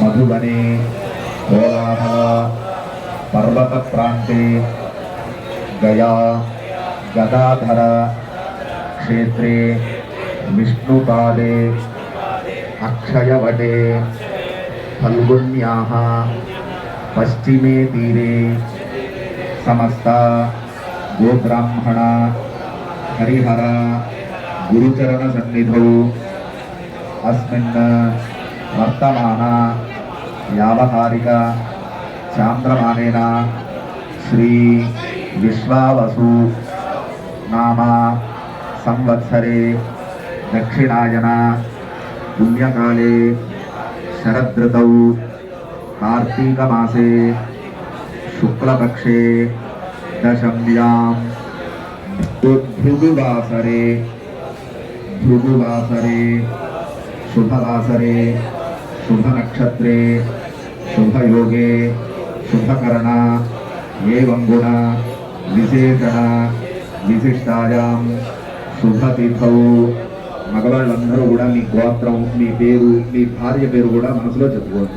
मधुबने कोलाहल पर्वत प्रांते गया गदाधर क्षेत्रे विष्णुपादे अक्षयवटे फल्गुन्याः पश्चिमे तीरे समस्त गोब्राह्मण हरिहर गुरुचरण सन्निधौ अस्मिन् वर्तमान व्यावहारिक चांद्रमानेन श्री विश्वावसु नाम संवत्सरे दक्षिणायन पुण्यकाले शरदृतौ कार्तीक मासे शुक्लपक्षे दशम्यां भृगुवासरे शुभवासरे शुभ नक्षत्रे शुभयोगे शुभकरण एवं गुण विशेषण विशिष्टायां शुभतिथौ మగవాళ్ళందరూ కూడా మీ గోత్రం మీ పేరు మీ భార్య పేరు కూడా మనసులో చెప్పుకోండి.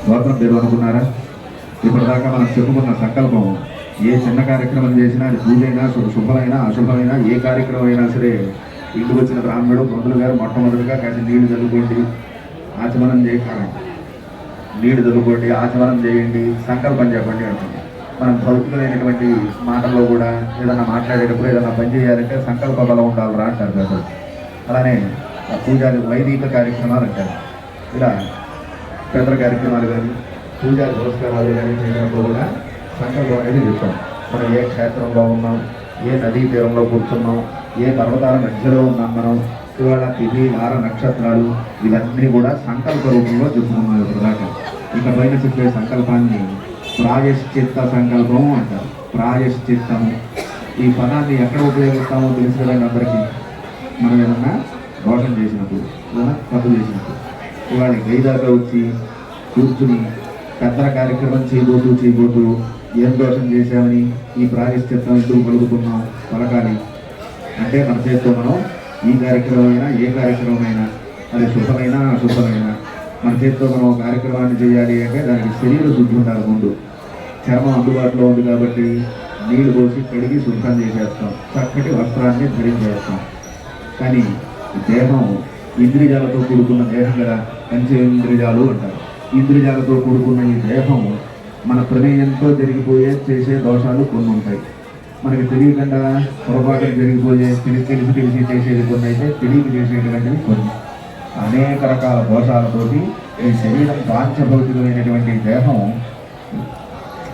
గోత్రం పేరు అనుకున్నారా? ఇప్పటిదాకా మనం చెప్పుకున్న సంకల్పం ఏ చిన్న కార్యక్రమం చేసినా అది పూజైనా శుభమైనా అశుభమైనా ఏ కార్యక్రమం అయినా సరే ఇంటికి వచ్చిన బ్రాహ్మణుడు పంతులు గారు మొట్టమొదటిగా కాసి నీళ్లు చల్లుకోండి, ఆచమనం చేయకండి, నీళ్లు చల్లుకోండి, ఆచమనం చేయండి, సంకల్పం చెప్పండి అంటుంది. మనం భౌతికమైనటువంటి మాటల్లో కూడా ఏదైనా మాట్లాడేటప్పుడు ఏదైనా పని చేయాలంటే సంకల్ప బలం ఉండాలి రా అంటారు కదా. అలానే పూజారి వైదిక కార్యక్రమాలు అంటారు. ఇలా పెద్ద కార్యక్రమాలు కానీ పూజారి పురస్కారాలు కానీ చేసినప్పుడు కూడా సంకల్పం అనేది చెప్తాం. మనం ఏ క్షేత్రంలో ఉన్నాం, ఏ నదీ తీరంలో కూర్చున్నాం, ఏ పర్వతాల మధ్యలో ఉన్నాం, మనం ఇవాళ తిథి వార నక్షత్రాలు ఇవన్నీ కూడా సంకల్ప రూపంలో చెప్పుకున్నాం. ఇప్పటిదాకా ఇక పైన చెప్పే సంకల్పాన్ని ప్రాయశ్చిత్త సంకల్పం అంటారు. ప్రాయశ్చిత్తము ఈ పదాన్ని ఎక్కడ ఉపయోగిస్తామో తెలుసు కదండి అందరికీ. మనం ఏమన్నా దోషం చేసినప్పుడు ఏదైనా తప్పు చేసినప్పుడు ఇవాళ గైదాకా వచ్చి కూర్చుని పెద్ద కార్యక్రమం చేయబోతూ ఏం దోషం చేసామని ఈ ప్రాయశ్చిత్తం ఎందుకు పలుకుతున్నాం పలకాలి అంటే మన చేతితో మనం ఈ కార్యక్రమమైనా ఏ కార్యక్రమమైనా అది శుభమైనా అశుభమైనా మన చేతితో మనం కార్యక్రమాన్ని చేయాలి అంటే దానికి శరీర శుద్ధి ఉండాలి. ముందు చర్మం అందుబాటులో ఉంది కాబట్టి నీళ్లు పోసి కడిగి శుభ్రం చేసేస్తాం, చక్కటి వస్త్రాన్ని ధరించేస్తాం. కానీ దేహం ఇంద్రియాలతో కూడుకున్న దేహం కదా, పంచేంద్రియాలు అంటారు. ఇంద్రియాలతో కూడుకున్న ఈ దేహం మన ప్రమేయంతో చేసే దోషాలు కొన్ని ఉంటాయి. మనకి తెలియకుండా పొరపాటున జరిగిపోయే తెలిసి చేసేది కొన్ని అయితే తెలియక చేసేటువంటివి కొన్ని. అనేక రకాల దోషాలతోటి ఈ శరీరం పాంచభౌతికమైనటువంటి దేహం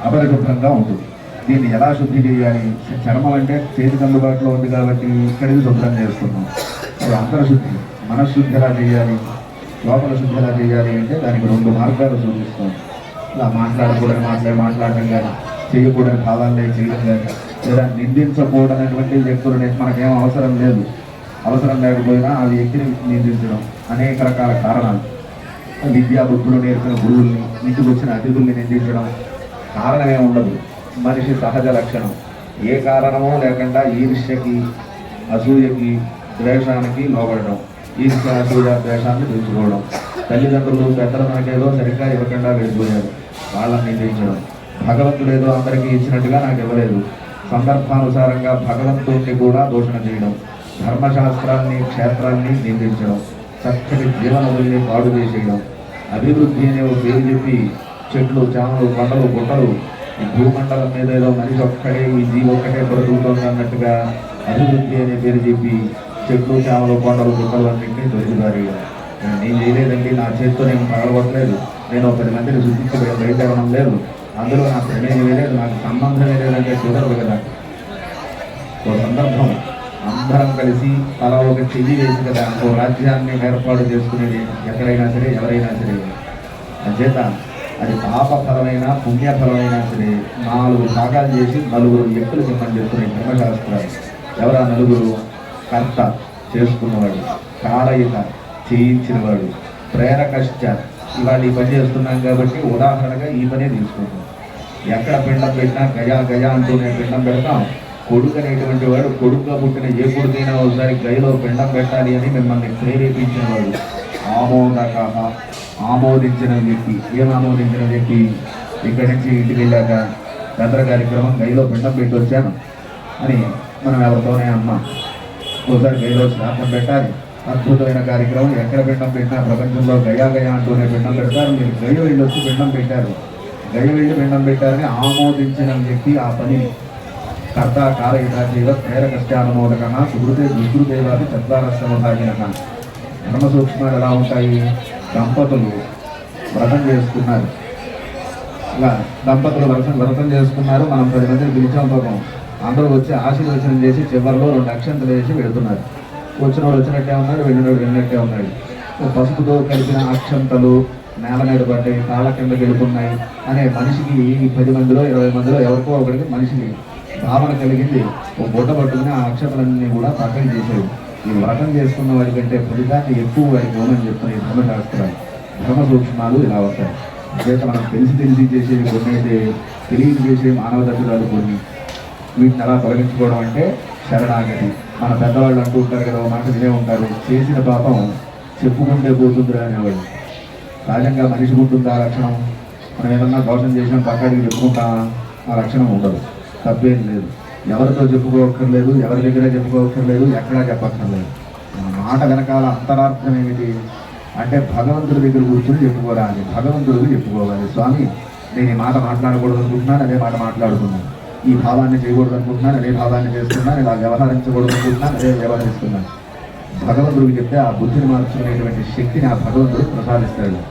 అపరిశుభ్రంగా ఉంటుంది. దీన్ని ఎలా శుద్ధి చేయాలి? చర్మం అంటే చేతికి అందుబాటులో ఉంది కాబట్టి ఇక్కడికి శుభ్రం చేస్తున్నాం. అది అంతరశుద్ధి. మనశ్శుద్ధి ఎలా చేయాలి, లోపల శుద్ధి ఎలా చేయాలి అంటే దానికి 2 మార్గాలు సూచిస్తాం. ఇలా మాట్లాడకూడని మాట్లాడటం కానీ, చేయకూడని భావాలే చేయడం కానీ, లేదా నిందించకూడనటువంటి వ్యక్తులని మనకేం అవసరం లేదు. అవసరం లేకపోయినా ఆ వ్యక్తిని నిందించడం అనేక రకాల కారణాలు. విద్యా బుద్ధులు నేర్పిన గురువుల్ని, ఇంటికి వచ్చిన అతిథుల్ని నిందించడం కారణమే ఉండదు. మనిషి సహజ లక్షణం. ఏ కారణమో లేకుండా ఈర్ష్యకి, అసూయకి, ద్వేషానికి లోబడడం, ఈర్ష్య అసూయ ద్వేషాన్ని తెలుసుకోవడం. తల్లిదండ్రులు పెద్దలు మనకేదో సరిగ్గా ఇవ్వకుండా వెళ్ళిపోయారు, వాళ్ళని నిందించడం. భగవంతుడు ఏదో అందరికీ ఇచ్చినట్టుగా నాకు ఇవ్వలేదు, సందర్భానుసారంగా భగవంతుడిని కూడా దూషణ చేయడం. ధర్మశాస్త్రాన్ని, క్షేత్రాన్ని నిందించడం, చక్కటి జీవనదుల్ని పాడు చేసేయడం. అభివృద్ధి అనే ఒక పేరు చెప్పి చెట్లు, చేమలు, కొండలు, గుట్టలు, ఈ భూమండలం మీద ఏదో మనిషి ఒక్కడే, ఈ జీవి ఒక్కటే బ్రతుకుతుంది అన్నట్టుగా అభివృద్ధి అనే పేరు చెప్పి చెట్లు, చేమలు, కొండలు, గుట్టలు అన్నింటినీ దొరికిదారేయడం. నేను చేయలేదండి, నా చేతితో నేను పగలగొట్టలేదు, నేను 10 మందిని సృష్టించి బయటవడం లేదు, అందులో నా ప్రమేయం లేదు, నాకు సంబంధమే లేదంటే కుదరదు కదా. ఒక సందర్భం అందరం కలిసి అలా ఒక చెయ్యి వేసి కదా ఒక రాజ్యాన్ని ఏర్పాటు చేసుకునేది ఎక్కడైనా సరే, ఎవరైనా సరే. అంచేత అది పాపఫలమైనా పుణ్యఫలమైనా సరే 4 భాగాలు చేసి 4 వ్యక్తులు చెప్పని చెప్తున్నాయి ధర్మశాస్త్రాలు. ఎవరా 4? కర్త, చేసుకున్నవాడు; కారయిత, చేయించినవాడు; ప్రేరకశ్చ, ఇవాళ ఈ పని చేస్తున్నాం కాబట్టి ఉదాహరణగా ఈ పనే తీసుకుంటాం. ఎక్కడ పిండం పెట్టినా గయా గయా అంటూనే పిండం పెడతాం. కొడుకు అనేటువంటి వాడు కొడుకుగా పుట్టిన ఏ కొడుకైనా ఒకసారి గయలో పిండం పెట్టాలి అని మిమ్మల్ని ప్రేరేపించిన వాడు ఆమోదక, ఆమోదించిన వ్యక్తి. ఏం ఆమోదించిన వ్యక్తి? ఇక్కడి నుంచి ఇంటికి వెళ్ళాక దసర కార్యక్రమం గైలో పిండం పెట్టి వచ్చాను అని మనం ఎవరితోనే అన్నాం. ఒకసారి గైలో శ్రాద్ధం పెట్టాలి, అద్భుతమైన కార్యక్రమం. ఎక్కడ పిండం పెట్టినా ప్రపంచంలో గయా గయా అంటూనే పిండం పెడతారు. మీరు గయ వెళ్ళి వచ్చి పిండం పెట్టారు, గయ వెళ్ళి పిండం పెట్టారని ఆమోదించిన వ్యక్తి ఆ పని కర్త కారయితాజీవ ప్రేర కష్టానుమోదక సుహృతే దుష్కృదేవాది చత్వారస్యమభాగిన. ధర్మ సూక్ష్మాలు ఎలా ఉంటాయి? దంపతులు వ్రతం చేసుకున్నారు, ఇలా దంపతులు వ్రతం చేసుకున్నారు. మనం 10 మందిని పిలిచాం. పాపం అందరూ వచ్చి ఆశీర్వచనం చేసి చివరిలో 2 అక్షంతలు వేసి వెళుతున్నారు. వచ్చిన వాడు వచ్చినట్టే ఉన్నాడు, వెళ్ళినవాడు వెళ్ళినట్టే ఉన్నాడు. పసుపుతో కలిపిన అక్షంతలు నేల మీద పడ్డాయి, కాళ్ళ కింద గెలుపున్నాయి అనే మనిషికి 10 మందిలో 20 మందిలో ఎవరికో ఒకరికి మనిషికి భావన కలిగింది. ఒక గుడ్డ పట్టుకుని ఆ అక్షతలన్నీ కూడా పక్కన చేసేది. ఈ వ్రతం చేసుకున్న వారి కంటే ఫలితాన్ని ఎక్కువ వారికి ఇవ్వమని చెప్తున్న ఈ ధర్మశాస్త్రాలు, ధర్మ సూక్ష్మాలు ఇలా వస్తాయి. అయితే మనం తెలిసి చేసేవి కొన్ని అయితే తెలియక చేసే మానవ దశలు కొన్ని. వీటిని ఎలా తొలగించుకోవడం అంటే శరణాగతి. మన పెద్దవాళ్ళు అంటూ ఉంటారు కదా, మాట వినే ఉంటారు, చేసిన పాపం చెప్పుకుంటే పోతుందిరా అనేవాళ్ళు. సహజంగా మనిషికి ఉంటుంది ఆ లక్షణం. మనం ఏదన్నా దోషం చేసినా పక్కడికి చెప్పుకుంటామా? ఆ లక్షణం ఉండదు. తప్పేం లేదు, ఎవరితో చెప్పుకోవక్కర్లేదు, ఎవరి దగ్గర చెప్పుకోవక్కర్లేదు, ఎక్కడా చెప్పక్కర్లేదు. మాట వెనకాల అంతరార్థం ఏమిటి అంటే భగవంతుడి దగ్గర కూర్చొని చెప్పుకోరాలి, భగవంతుడికి చెప్పుకోవాలి. స్వామి, నేను ఈ మాట మాట్లాడకూడదు అనుకుంటున్నాను, అదే మాట మాట్లాడుతున్నాను. ఈ భావాన్ని చేయకూడదు అనుకుంటున్నాను, అదే భావాన్ని చేస్తున్నాను. ఇలా వ్యవహరించకూడదు అనుకుంటున్నాను, అదే వ్యవహరిస్తున్నాను. భగవంతుడికి చెప్తే ఆ బుద్ధిని మార్చుకునేటువంటి శక్తిని ఆ భగవంతుడు ప్రసాదిస్తాడు.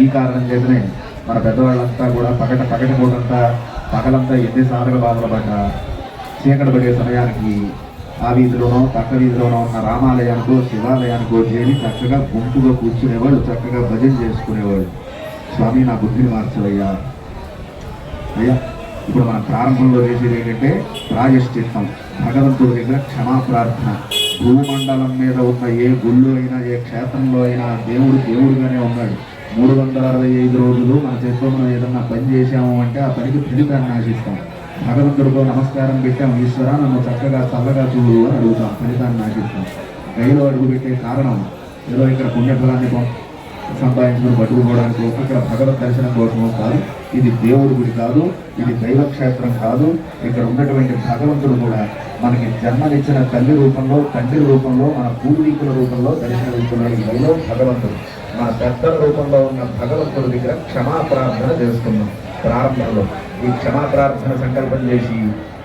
ఈ కారణం చేతనే మన పెద్దవాళ్ళంతా కూడా పగటి పూటంతా పగలంతా ఎన్నిసార్లు బాధలు పడ్డా చీకటి పడే సమయానికి ఆ వీధిలోనో పక్క వీధిలోనో ఉన్న రామాలయానికో శివాలయానికో చేరి చక్కగా గుంపుగా కూర్చునేవాళ్ళు, చక్కగా భజన చేసుకునేవాళ్ళు. స్వామి, నా బుద్ధిని మార్చవయ్యా. అయ్యా, ఇప్పుడు మన ప్రారంభంలో చేసేది ఏంటంటే ప్రాయశ్చిత్తం, భగవంతుడి దగ్గర క్షమా ప్రార్థన. భూమండలం మీద ఉన్న ఏ గుళ్ళు అయినా, ఏ క్షేత్రంలో అయినా దేవుడుగానే ఉన్నాడు. 365 రోజులు మన చేతిలో మనం ఏదన్నా పని చేశాము అంటే ఆ పనికి ఫలితాన్ని ఆశిస్తాం. భగవంతుడితో నమస్కారం పెట్టాం, ఈశ్వర నన్ను చక్కగా చల్లగా చూడు అని అడుగుతాం, ఫలితాన్ని ఆశిస్తాం. గైలో అడుగు పెట్టే కారణం ఏదో ఇక్కడ పుణ్యఫలాన్ని సంపాదించుకుని పట్టుకుపోవడానికి, ఇక్కడ భగవత్ దర్శనం కోసమో కాదు. ఇది దేవుడి గుడి కాదు, ఇది దైవక్షేత్రం కాదు. ఇక్కడ ఉన్నటువంటి భగవంతుడు కూడా మనకి జన్మనిచ్చిన తల్లి రూపంలో, తండ్రి రూపంలో, మన పూర్వీకుల రూపంలో దర్శనమిస్తున్నాడు. ఈ గైలో భగవంతుడు మన పెద్దల రూపంలో ఉన్న భగవంతుడి దగ్గర క్షమా ప్రార్థన చేస్తున్నాం. ప్రారంభంలో ఈ క్షమా ప్రార్థన సంకల్పం చేసి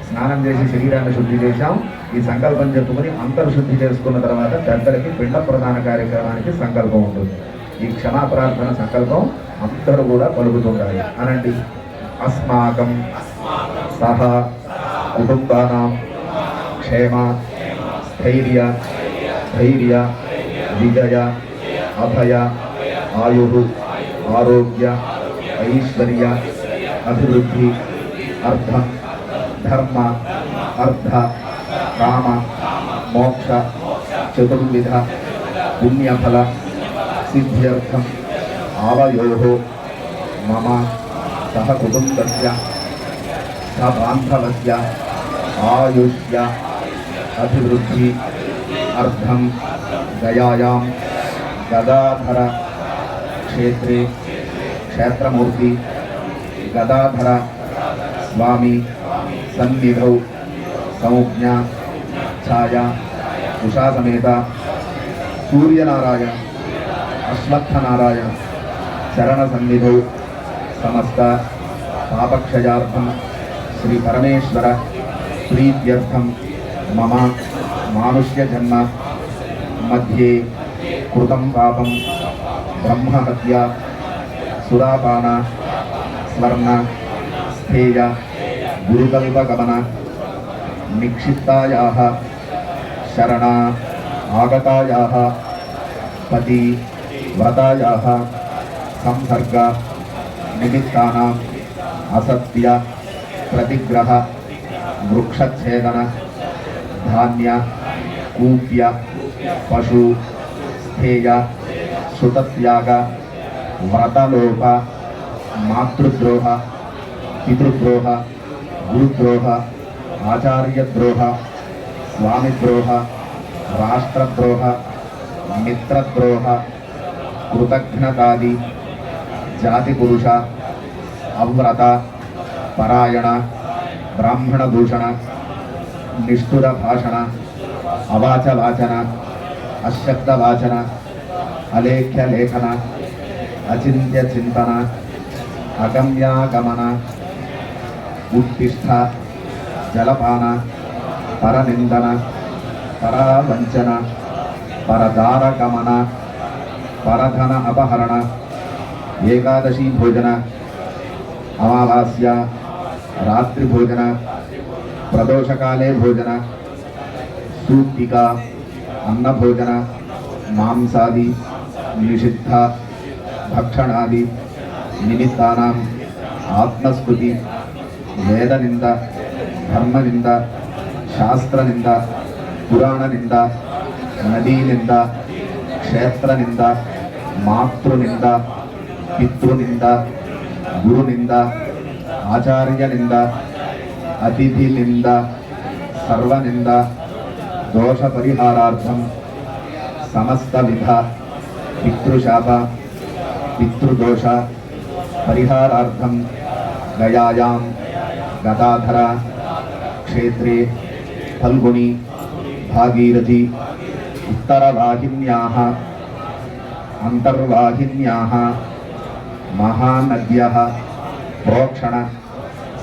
స్నానం చేసి శరీరాన్ని శుద్ధి చేశాం. ఈ సంకల్పం చెప్పుకొని అంతర్శుద్ధి చేసుకున్న తర్వాత పెద్దలకి పిండ ప్రదాన కార్యక్రమానికి సంకల్పం ఉంటుంది. ఈ క్షమా ప్రార్థన సంకల్పం అందరూ కూడా పలుకుతుండాలి. అనండి. అస్మాకం సహ కుటుంబానాం క్షేమ స్థైర్య ధైర్య విజయ అభయ ఆయు ఆరోగ్య ఐశ్వర్య అభివృద్ధి అర్థం ధర్మ అర్థ కామ మోక్ష చతుర్విధ పుణ్యఫల సిద్ధ్యర్థం ఆవయో మమ సహ కుటుంబస్య సబాంధవస్య ఆయుష్య అభివృద్ధి అర్థం గయాయాం గదాధర క్షేత్రే క్షేత్రమూర్తి గదాధర స్వామి సన్నిధౌ సంజ్ఞ ఛాయ ఉషాసమేత సూర్యనారాయణ అశ్వత్థనారాయణ చరణ సన్నిధౌ సమస్త పాపక్షయార్థం శ్రీ పరమేశ్వర ప్రీత్యర్థం మమ మానుష్య జన్మ మధ్యే కృతం పాపం బ్రహ్మహత్య సురాపాన స్వర్ణ స్థేయ గురుకల్పగమన నిక్షిప్తాయాః శరణ ఆగతాయాః పతి వ్రతాయాః సంసర్గ నిమిత్తానాం అసత్య ప్రతిగ్రహ వృక్షఛేదన ధాన్య కూప్య పశు స్థేయ శుతత్యాగ వ్రతలోప మాతృద్రోహ పితృద్రోహ, గురుద్రోహ, ఆచార్యద్రోహ, స్వామిద్రోహ, రాష్ట్రద్రోహ, మిత్రద్రోహ, కృతజ్ఞతాది, జాతి పురుష, అవ్రత, పరాయణ, బ్రాహ్మణ దూషణ, నిష్ఠుర భాషణ, అవాచ వాచన, అశబ్ద వాచన, అలేఖ్య లేఖన, అచింత్య చింతన, అగమ్యాగమన, ఉత్తిష్ట, జలపాన, పరనిందన, పరావంచన, పరదారగమన, పరధన అపహరణ, ఏకాదశి భోజన, అమావాస్య, రాత్రి భోజన, ప్రదోషకాలే భోజన, సూక్తిక, అన్నభోజన, మాంసాది, నిషిద్ధ భక్షణాది నిమిత్తానాం ఆత్మస్మృతి, వేదనింద, ధర్మనింద, శాస్త్రనింద, పురాణనింద, నదీనింద, క్షేత్రనింద, మాతృనింద, పితృనింద, గురునింద, ఆచార్యనింద, అతిథినింద, సర్వనింద, దోష పరిహారార్థం సమస్త విధ పితృశాప, పితృదోష పరిహారార్థం గయాయాం గదాధర క్షేత్రే ఫల్గుని భాగీరథి ఉత్తరవాహిన్యాః అంతర్వాహిన్యాః మహానద్యః ప్రోక్షణ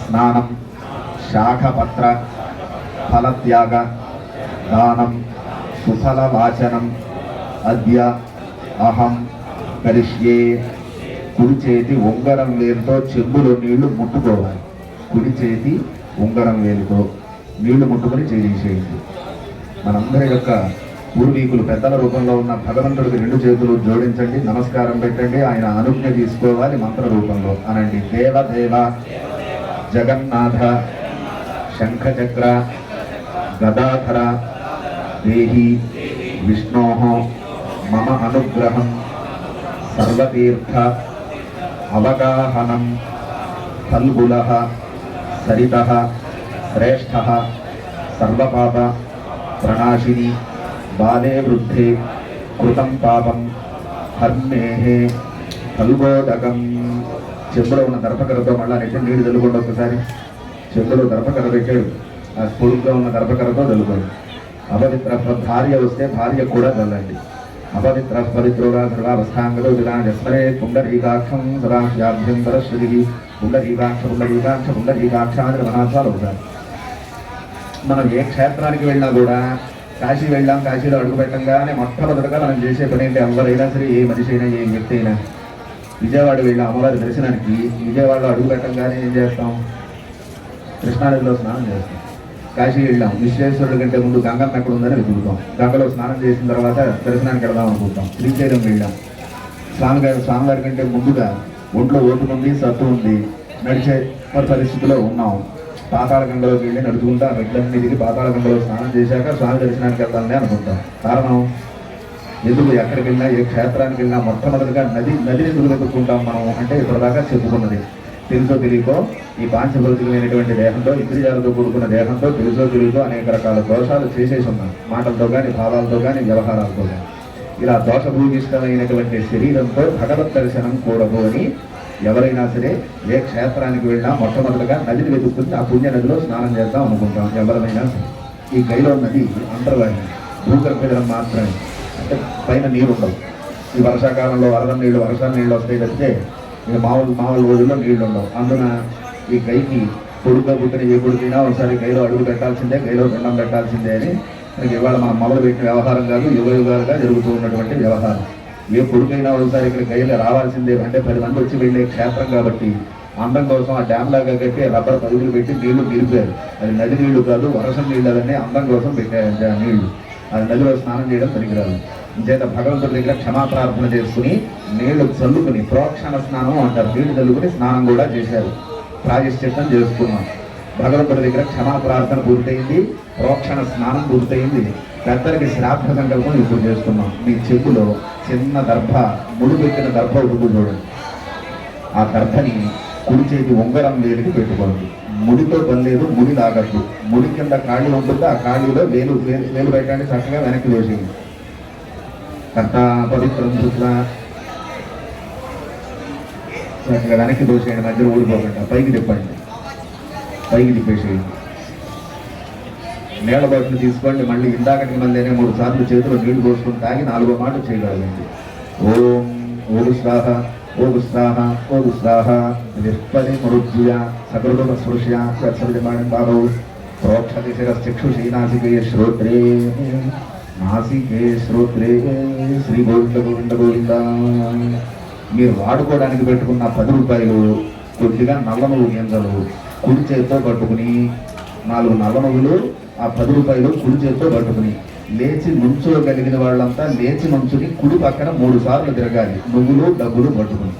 స్నానం శాఖపత్ర ఫలత్యాగ దానం సుఫలవాచనం అద్య అహం కరిష్యే. కుడి చేతి ఉంగరం వేలుతో చెంబులో నీళ్లు ముట్టుకోవాలి. కుడి చేతి ఉంగరం వేలుతో నీళ్లు ముట్టుకొని చేసేయండి. మనందరి యొక్క పూర్వీకులు పెద్దల రూపంలో ఉన్న భగవంతుడికి రెండు చేతులు జోడించండి, నమస్కారం పెట్టండి, ఆయన అనుజ్ఞ తీసుకోవాలి మంత్ర రూపంలో. అనండి, దేవదేవ జగన్నాథ శంఖచక్ర గదాధర దేహి విష్ణోః మమ అనుగ్రహం సర్వతీర్థ అవగాహనం ఫల్గులః సరితః శ్రేష్ఠః సర్వపాప ప్రణాశిని బాలే వృద్ధే కృతం పాపం హర్మేహే ఫల్గోదకం. చెంబులో ఉన్న దర్భకరతో మళ్ళా నెట్టి నీళ్ళు చల్లుకోండి. ఒకసారి చెంబులో దర్భకర పెట్టాడు, ఆ పొడుగ్గా ఉన్న దర్భకరతో చల్లుకోండి. అపవిత్ర భార్య వస్తే భార్య కూడా చల్లండి. అపవిత్ర పవిత్రుగా సర్వావస్థాంగలో విరాజస్మరే పుండరీకాక్షం సదాభ్యంతర శ్రీ పుండరీకాక్ష పుండరీకాక్ష పుండరీకాక్ష అని మహాత్వాలు అవుతారు. మనం ఏ క్షేత్రానికి వెళ్ళినా కూడా, కాశీ వెళ్ళాం, కాశీలో అడుగు పెట్టంగానే మొట్టమొదటిగా మనం చేసే పని ఏంటి? ఎవరైనా సరే, ఏ మనిషి అయినా, ఏ వ్యక్తి అయినా, విజయవాడ వెళ్ళాం అమ్మవారి దర్శనానికి, విజయవాడలో అడుగు పెట్టంగానే ఏం చేస్తాం? కృష్ణానదిలో స్నానం చేస్తాం. కాశీ వెళ్ళాం, విశ్వేశ్వరుడి కంటే ముందు గంగమ్మ ఎక్కడ ఉందని వెతుకుతాం. గంగలో స్నానం చేసిన తర్వాత దర్శనానికి వెళదాం అనుకుంటాం. శ్రీశైలం వెళ్ళాం, స్వామివారి కంటే ముందుగా ఒంట్లో ఓపిక ఉంది, సత్తు ఉంది, నడిచే పరిస్థితిలో ఉన్నాం. పాతాళ గంగలోకి వెళ్ళి నడుచుకుంటా మెట్లన్నీ దిగి పాతాళ గంగలో స్నానం చేశాక స్వామి దర్శనానికి వెళ్దామని అనుకుంటాం. కారణం ఎందుకు? ఎక్కడికి వెళ్ళినా, ఏ క్షేత్రానికి వెళ్ళినా మొట్టమొదటిగా నదిని ఎందుకు వెతుక్కుంటాం మనం అంటే, ఇప్పటిదాకా చెప్పుకున్నది. తెలుసో తెలియకో ఈ పాంచభౌతికమైనటువంటి దేహంతో, ఇంద్రియాలతో కూడుకున్న దేహంతో తెలుసో తెలియకో అనేక రకాల దోషాలు చేసేసి ఉన్నాం. మాటలతో కానీ, భావాలతో కానీ, వ్యవహారాలతో కానీ. ఇలా దోషభూయిష్టమైనటువంటి శరీరంతో భగవత్ దర్శనం కూడదు అని ఎవరైనా సరే ఏ క్షేత్రానికి వెళ్ళినా మొట్టమొదటిగా నదిని వెతుక్కుని ఆ పుణ్య నదిలో స్నానం చేద్దాం అనుకుంటాం. ఎవరైనా సరే ఈ గైలో నది అంతర్వాహిని, భూగర్భ జలం మాత్రమే, అంటే పైన నీరు ఉండవు. ఈ వర్షాకాలంలో వరద నీళ్ళు, వర్షాల నీళ్ళు వస్తాయి తప్పితే ఇక మామూలు రోజుల్లో నీళ్లు ఉండవు. అందున ఈ గైకి కొడుక పుట్టిన ఏ కొడుకైనా ఒకసారి గైలో అడుగు పెట్టాల్సిందే, గైలో దండం పెట్టాల్సిందే అని మనకి ఇవాళ మనం మొదలు పెట్టిన వ్యవహారం కాదు, యుగాలుగా జరుగుతూ ఉన్నటువంటి వ్యవహారం. ఏ కొడుకైనా ఒకసారి ఇక్కడ గైలో రావాల్సిందే. అంటే 10 మంది వచ్చి వెళ్ళే క్షేత్రం కాబట్టి అందం కోసం ఆ డ్యామ్ లాగా కట్టి రబ్బర్ పరుగులు పెట్టి నీళ్లు నిలిపారు. అది నది నీళ్లు కాదు, వర్షం నీళ్ళు, అవన్నీ అందం కోసం పెట్టారు నీళ్లు. అది నదిలో స్నానం చేయడం పనికిరాదు. చేత భగవంతుడి దగ్గర క్షమాప్రార్థన చేసుకుని నీళ్లు చల్లుకుని, ప్రోక్షణ స్నానం అంటారు, నీళ్లు చల్లుకుని స్నానం కూడా చేశారు. ప్రాయశ్చిత్తం చేసుకున్నాం. భగవంతుడి దగ్గర క్షమాప్రార్థన పూర్తయింది, ప్రోక్షణ స్నానం పూర్తయింది. పెద్దలకి శ్రాద్ధ సంకల్పం ఇప్పుడు చేస్తున్నాం. మీ చెప్పులో చిన్న దర్భ, ముడి పెట్టిన దర్భ ఉంటుంది చూడండి. ఆ దర్భని కుడి చేతి ఉంగరం వేలికి పెట్టుకోండి. ముడితో పని లేదు, ముడి లాగద్దు. ముడి కింద ఖాళీ ఉంటుంది, ఆ ఖాళీలో వేలు వేలు బయటండి చక్కగా వెనక్కి దోసేయండి. కర్త పవిత్రం శుక్ల చక్కగా వెనక్కి దోసేయండి, మధ్యలో ఊడిపోకుండా పైకి తిప్పండి, పైకి తిప్పేసేయండి. నీళ్ళ బాటిల్ తీసుకోండి. మళ్ళీ ఇందాకటికి మళ్ళీ 3 సార్లు చేతిలో నీళ్లు పోసుకొని తాగి 4వ మాట చేయగలగండి. ఓం ఓం స్వాహ ఓం స్వాహ ఓం స్వాహ విష్పది మరుజ్య సకృత స్పృశ్య సత్సవిమానం బాబు ప్రోక్షతి శిరశ్చక్షుషీ నాసికే శ్రోత్రే నాసికే శ్రోత్రే శ్రీ గోవింద గోవింద గోవింద. మీరు వాడుకోవడానికి పెట్టుకున్న 10 రూపాయలు కొద్దిగా నల్ల నువ్వు గింజలు కుడి చేతితో పట్టుకుని 4 నల్ల నువ్వులు ఆ 10 రూపాయలు కుడి చేతితో పట్టుకుని లేచి నుంచోగలిగిన వాళ్ళంతా లేచి నుంచుని కుడి పక్కన 3 సార్లు తిరగాలి. నువ్వులు డబ్బులు పట్టుకుని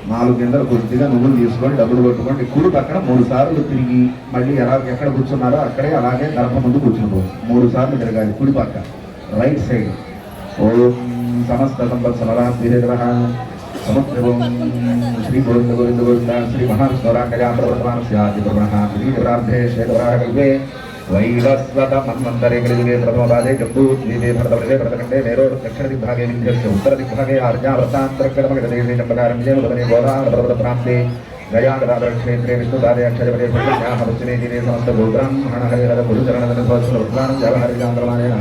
4 గింజలు కొద్దిగా నువ్వులు తీసుకొని డబ్బులు పట్టుకోండి. కుడి పక్కన 3 సార్లు తిరిగి మళ్ళీ ఎక్కడ కూర్చున్నారో అక్కడే అలాగే గర్భ ముందు కూర్చుంటారు. 3 సార్లు తిరగాలి కుడి పక్క రైట్ సైడ్. ఓం సమస్త సంవత్సరా సముద్రం శ్రీ గోవింద గోవింద గోవింద శ్రీ మహాస్వరాంగజాంధ్రవర్తమానస్యాదిప్రార్థే శ్వేతవరాహకల్పే వైవస్వత మన్వంతరే కలియుగే ప్రథమపాదే జంబూద్వీపే భరతవర్షే భరతఖండే మేరో దక్షిణ దిగ్భాగే వింధ్యస్య ఉత్తర దిగ్భాగే ఆర్యావర్తాంతరకర్మగదేశే చంపకారం విజయముదనే గోదావరపర్వతప్రాంతే గయాగదాక్షేత్రే విష్ణుదాదే అక్షరపదే పుణ్యాః పశ్చిమే తీరే సమస్త గోబ్రాహ్మణ హరిహర గురుచరణదనస్వస్వరుద్రాణం జవహరిజాంధ్రమానేన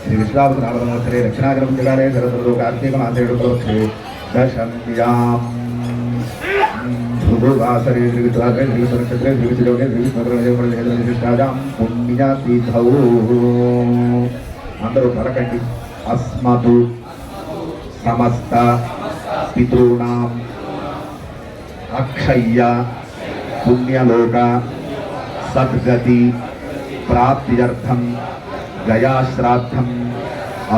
శ్రీ విశ్వావసనామనమోత్సరే దక్షిణాగ్రం జిల్లాలే శరదృ కార్తీక మాసేడు ప్రవక్షే దశమ్యాం శుభవాసరే శ్రీవిద్వాగ్రే శ్రీవిశ్వనక్షత్రే శ్రీవిద్యోగే శ్రీవిష్ణుగ్రహేంద్రనిష్టాజాం పుణ్యతీర్థౌ. అందరూ పలకండి. అస్మతు సమస్త పితॄణాం అక్షయ్య పుణ్యలోక సద్గతి ప్రాప్త్యర్థం గయాశ్రాద్ధం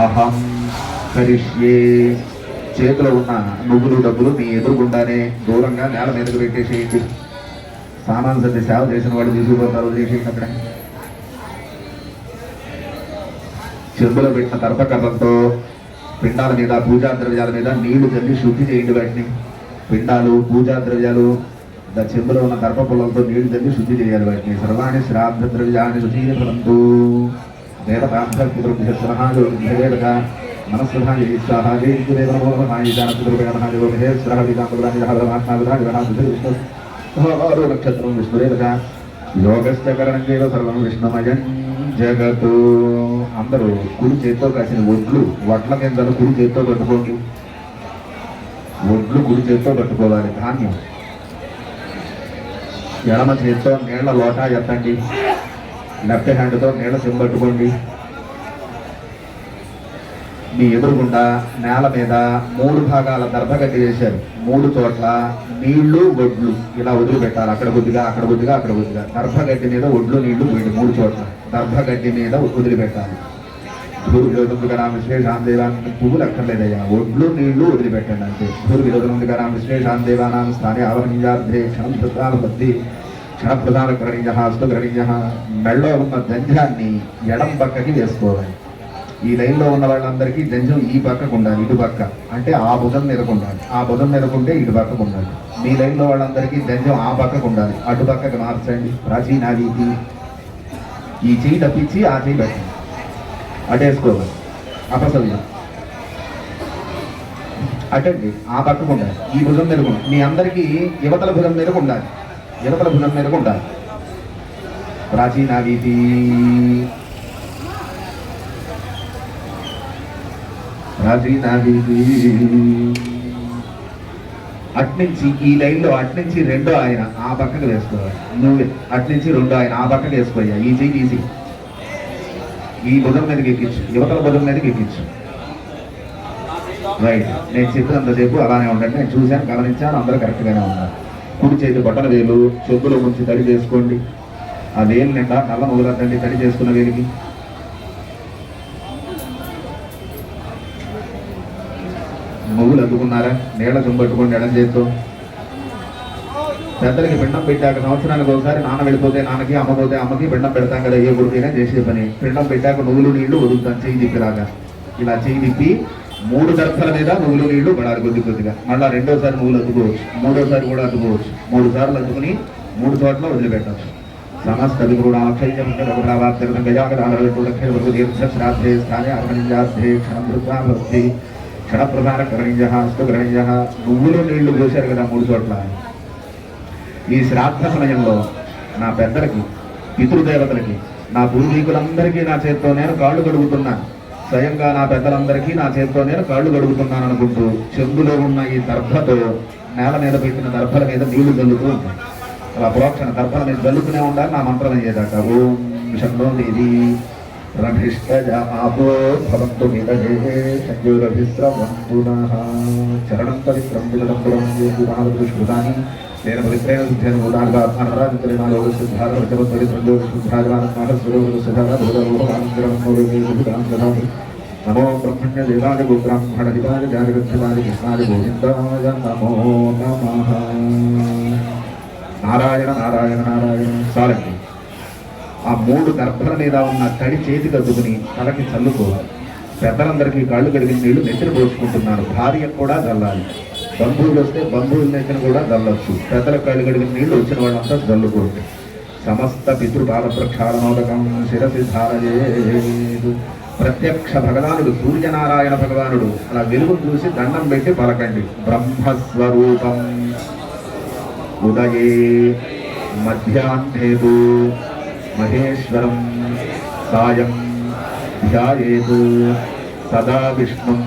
అహం కరిష్యే. చేతిలో ఉన్న నువ్వులు డబ్బులు మీ ఎదురుగుండానే దూరంగా నేల మీదకు పెట్టేసేయండి. సామాన్ సర్ది సేవ చేసిన వాళ్ళు తీసుకుపోతారు, చేసేయండి. అక్కడ చెంబులో పెట్టిన తర్పకర్రలతో పిండాల మీద పూజా ద్రవ్యాల మీద నీళ్లు చల్లి శుద్ధి చేయండి. వాటిని పిండాలు పూజా ద్రవ్యాలు చెంబులో ఉన్న దర్భ పుల్లలతో నీళ్లు చల్లి శుద్ధి చేయాలి. వాటిని సర్వాణి శ్రాద్ధ ద్రవ్యాన్ని శుచీని ఫలంతు వేదపాంధేదక మనస్సుధాయి స్వాహాయి నక్షత్రం విష్ణురేదక యోగస్థకరణం సర్వం విష్ణుమయం జగత్. అందరూ కుడి చేతితో కాసిన వడ్ల కింద కుడి చేతితో పట్టుకోండి. ఒడ్లు కుడి చేతితో పట్టుకోవాలి. ధాన్యం ఎడమ చేతితో నీళ్ల లోటా ఎత్తండి. లెఫ్ట్ హ్యాండ్తో నీళ్ల చెంబు పట్టుకోండి. మీ ఎదురుగుండా నేల మీద 3 భాగాల దర్భగడ్డి వేశారు. 3 చోట్ల నీళ్లు ఒడ్లు ఇలా వదిలిపెట్టాలి. అక్కడ కొద్దిగా అక్కడ కొద్దిగా అక్కడ కొద్దిగా. దర్భగడ్డి మీద ఒడ్లు నీళ్లు పోయింది. 3 చోట్ల దర్భగడ్డి మీద వదిలిపెట్టాలి. భూర్విరోధముగా విశ్వేషాందేవాన్ని పువ్వులు అక్కర్లేదయ్యా, ఒడ్లు నీళ్లు వదిలిపెట్టండి అంతే. భూర్విరోధముగా విశ్వేషాందేవానాం స్థానే ఆవరణీయార్థే క్షణప్రధానబద్ధి క్షణప్రధాన కరణీయ హస్తు కరణీయ. మెళ్ళో ఉన్న జంధ్యాన్ని ఎడం పక్కకి వేసుకోవాలి. ఈ లైన్లో ఉన్న వాళ్ళందరికీ జంజం ఈ పక్కకు ఉండాలి, ఇటు పక్క అంటే ఆ భుజం మీదకు ఉండాలి. ఆ భుజం మీదకుంటే ఇటు పక్కకు ఉండాలి. మీ లైన్లో వాళ్ళందరికీ జంజం ఆ పక్కకు ఉండాలి, అటు పక్కకి మార్చండి. ప్రాచీనాదీతి ఈ చెయ్యి తప్పించి ఆ చెయ్యి పెట్టండి, అటేసుకోవాలి. అపసవ్యం అటండి ఆ పక్కకు ఉండాలి. ఈ భుజం మీదకు ఉండాలి. మీ అందరికీ యువతల భుజం మీదకు ఉండాలి, యువతల భుజం మీదకు ఉండాలి. ప్రాచీనాదీతి అట్నుంచి ఈ లైన్లో అట్నుంచి 2 ఆయన ఆ పక్కకు వేసుకోవాలి. నువ్వు అట్నుంచి 2 ఆయన ఆ పక్కకు వేసుకోయా. ఈ చెయ్యి తీసి ఈ భుజం మీదకి ఎక్కించు, యువతల భుజం మీదకి ఎక్కించు. రైట్. నేను చెప్పినంతసేపు అలానే ఉండండి. నేను చూశాను, గమనించాను, అందరూ కరెక్ట్గానే ఉన్నారు. కుడి చేతి బట్టల వేలు చెప్పులో ముంచి తడి చేసుకోండి. ఆ వేలు నిండా నల్ల మొదలద్దండి తడి చేసుకున్న వేలికి. నువ్వులు అందుకున్నారా? నీళ్ల చుంబట్టుకోండి ఎడం చేత్తో. పెద్దలకి పిండం పెట్టాక సంవత్సరానికి ఒకసారి నాన్న వెళ్ళిపోతే నాన్నకి, అమ్మ పోతే అమ్మకి పిండం పెడతాం కదా. ఏ గుడికైనా చేసే పని. పిండం పెట్టాక నువ్వులు నీళ్లు వదులుతాం చెయ్యి తిప్పిలాగా. ఇలా చెయ్యి తిప్పి 3 దర్భల మీద నువ్వులు నీళ్లు పడాలి కొద్ది కొద్దిగా. మళ్ళీ రెండోసారి నువ్వులు అద్దుకోవచ్చు, మూడోసారి కూడా అద్దుకోవచ్చు. 3 సార్లు అద్దుకుని 3 చోట్ల వదిలిపెట్టచ్చు. సమస్త విగుణాక్షయ్యే స్థానే అర్హణింజార్థే క్షణభృతాభక్తి క్షణప్రధాన కరణీయ అష్టగ్రహణీయ. నువ్వులు నీళ్లు పోశారు కదా 3 చోట్ల. ఈ శ్రాద్ధ సమయంలో నా పెద్దలకి, పితృదేవతలకి, నా పూర్వీకులందరికీ నా చేత్తో నేను కాళ్ళు కడుగుతున్నాను. స్వయంగా నా పెద్దలందరికీ నా చేత్తో నేను కాళ్ళు కడుగుతున్నాను అనుకుంటూ చెందులో ఉన్న ఈ దర్భతో నేల మీద పెట్టిన దర్భల మీద నీళ్లు జల్లుతూ ఉంటాయి. అలా ప్రోక్షణ దర్భల మీద జల్లుతూనే ఉండాలి నా మంత్రం అయ్యేదాకా. ఓం శంలో దేవి రభిష్టజాపో భవంతు విదహే సంజోరభిస్రవంతునః చరణం పవిత్రం విదలంబురం యేసునామృతాని తేన పవిత్రేణ శుద్ధేన నమో బ్రహ్మణ్య దేవాయ గోబ్రాహ్మణితాయ జాగృతాయ కృష్ణాయ గోవిందాయ నమో నమః. నారాయణ నారాయణ నారాయణ. చాలండి. ఆ 3 దర్భల మీద ఉన్న తడి చేతికి అద్దుకుని తలకి చల్లుకోవాలి. పెద్దలందరికీ కాళ్ళు కడిగిన నీళ్లు నెత్తిన పోసుకుంటున్నారు. భార్యకు కూడా చల్లాలి. బంధువులు వస్తే బంధువుల నెత్తిన కూడా చల్లొచ్చు. పెద్దల కాళ్ళు కడిగిన నీళ్లు వచ్చిన వాళ్ళంతా చల్లుకోండి. సమస్త పితృపాద ప్రక్షాళనోదకం శిరసి ధారయేదు. ప్రత్యక్ష భగవానుడు సూర్యనారాయణ భగవానుడు అలా వెలుగు చూసి దండం పెట్టి పలకండి. బ్రహ్మస్వరూపం ఉదయే మధ్యాహ్నేతు మహేశ్వరం సాయం ధ్యాయేతు సదా విష్ణుం